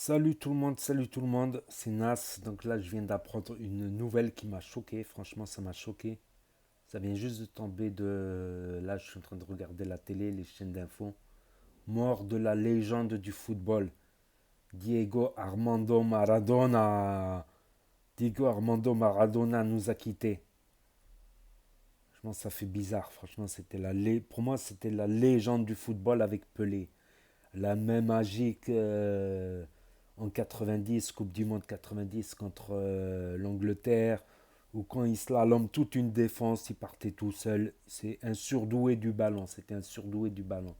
Salut tout le monde, c'est Nas. Donc là, je viens d'apprendre une nouvelle qui m'a choqué. Franchement, ça m'a choqué. Ça vient juste de tomber de. Là, je suis en train de regarder la télé, les chaînes d'infos. Mort de la légende du football, Diego Armando Maradona. Diego Armando Maradona nous a quittés. Franchement, ça fait bizarre. Franchement, pour moi, c'était la légende du football avec Pelé. La même magique en 90, Coupe du Monde 90 contre l'Angleterre, où quand il slalom toute une défense, il partait tout seul. C'est un surdoué du ballon, c'était un surdoué du ballon.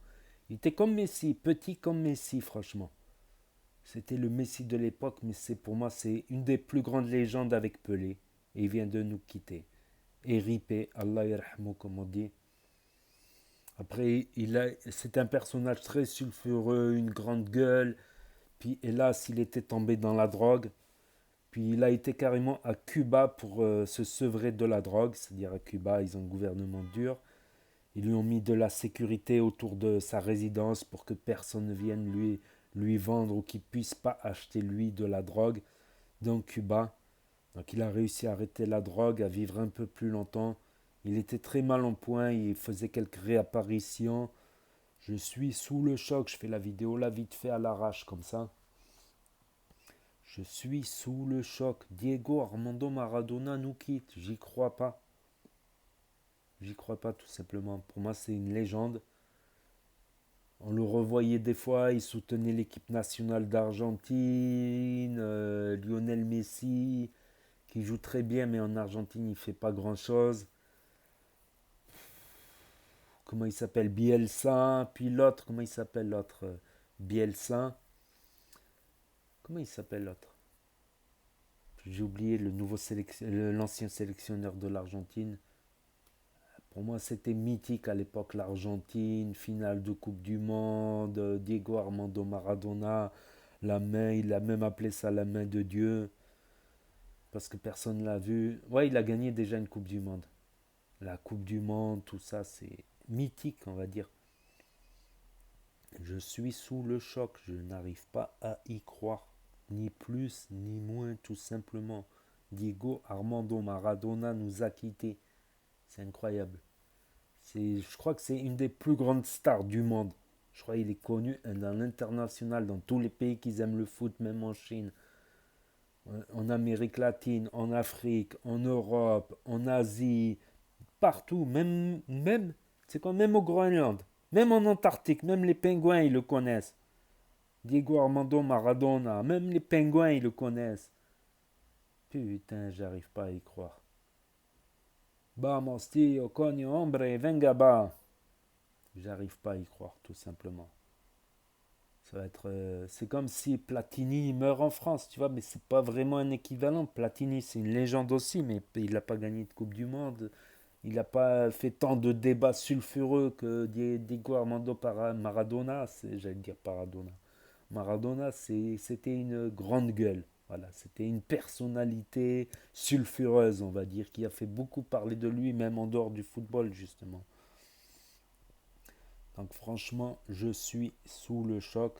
Il était comme Messi, petit comme Messi, franchement. C'était le Messi de l'époque, mais pour moi, c'est une des plus grandes légendes avec Pelé. Et il vient de nous quitter. Et ripé, Allah yarhamou, comme on dit. Après, c'est un personnage très sulfureux, une grande gueule. Puis hélas, il était tombé dans la drogue. Puis il a été carrément à Cuba pour se sevrer de la drogue. C'est-à-dire à Cuba, ils ont un gouvernement dur. Ils lui ont mis de la sécurité autour de sa résidence pour que personne ne vienne lui vendre ou qu'il ne puisse pas acheter lui de la drogue dans Cuba. Donc il a réussi à arrêter la drogue, à vivre un peu plus longtemps. Il était très mal en point, il faisait quelques réapparitions. Je suis sous le choc, je fais la vidéo là vite fait à l'arrache comme ça. Je suis sous le choc. Diego Armando Maradona nous quitte. J'y crois pas. J'y crois pas tout simplement. Pour moi, c'est une légende. On le revoyait des fois, il soutenait l'équipe nationale d'Argentine, Lionel Messi, qui joue très bien, mais en Argentine, il fait pas grand-chose. Comment il s'appelle? Bielsa. Puis l'autre, comment il s'appelle l'autre? Bielsa. Comment il s'appelle l'autre? J'ai oublié l'ancien sélectionneur de l'Argentine. Pour moi, c'était mythique à l'époque, l'Argentine, finale de Coupe du Monde, Diego Armando Maradona, la main, il a même appelé ça la main de Dieu, parce que personne ne l'a vu. Ouais, il a gagné déjà une Coupe du Monde. La Coupe du Monde, tout ça, c'est mythique, on va dire. Je suis sous le choc, je n'arrive pas à y croire, ni plus ni moins, tout simplement. Diego Armando Maradona nous a quittés. C'est incroyable. Je crois que c'est une des plus grandes stars du monde. Je crois qu'il est connu dans l'international, dans tous les pays qui aiment le foot, même en Chine, en Amérique latine, en Afrique, en Europe, en Asie, partout, c'est quoi, même au Groenland, même en Antarctique, même les pingouins, ils le connaissent. Diego Armando Maradona, même les pingouins, ils le connaissent. Putain, j'arrive pas à y croire. Vamos, tío, coño, hombre, venga, ba. J'arrive pas à y croire, tout simplement. C'est comme si Platini meurt en France, tu vois, mais c'est pas vraiment un équivalent. Platini, c'est une légende aussi, mais il n'a pas gagné de Coupe du Monde. Il n'a pas fait tant de débats sulfureux que Diego Armando Maradona. J'allais dire Paradona. Maradona, c'était une grande gueule. Voilà, c'était une personnalité sulfureuse, on va dire, qui a fait beaucoup parler de lui, même en dehors du football, justement. Donc franchement, je suis sous le choc.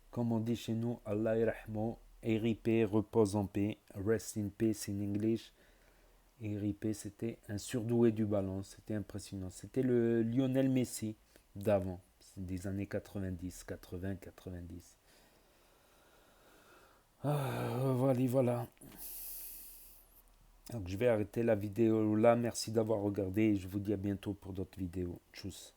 Comme on dit chez nous, Allah irahmo, RIP, repose en paix, rest in peace in English. RIP, c'était un surdoué du ballon, c'était impressionnant. C'était le Lionel Messi d'avant, des années 90, 80, 90. Voilà, voilà. Donc je vais arrêter la vidéo là. Merci d'avoir regardé et je vous dis à bientôt pour d'autres vidéos. Tchuss.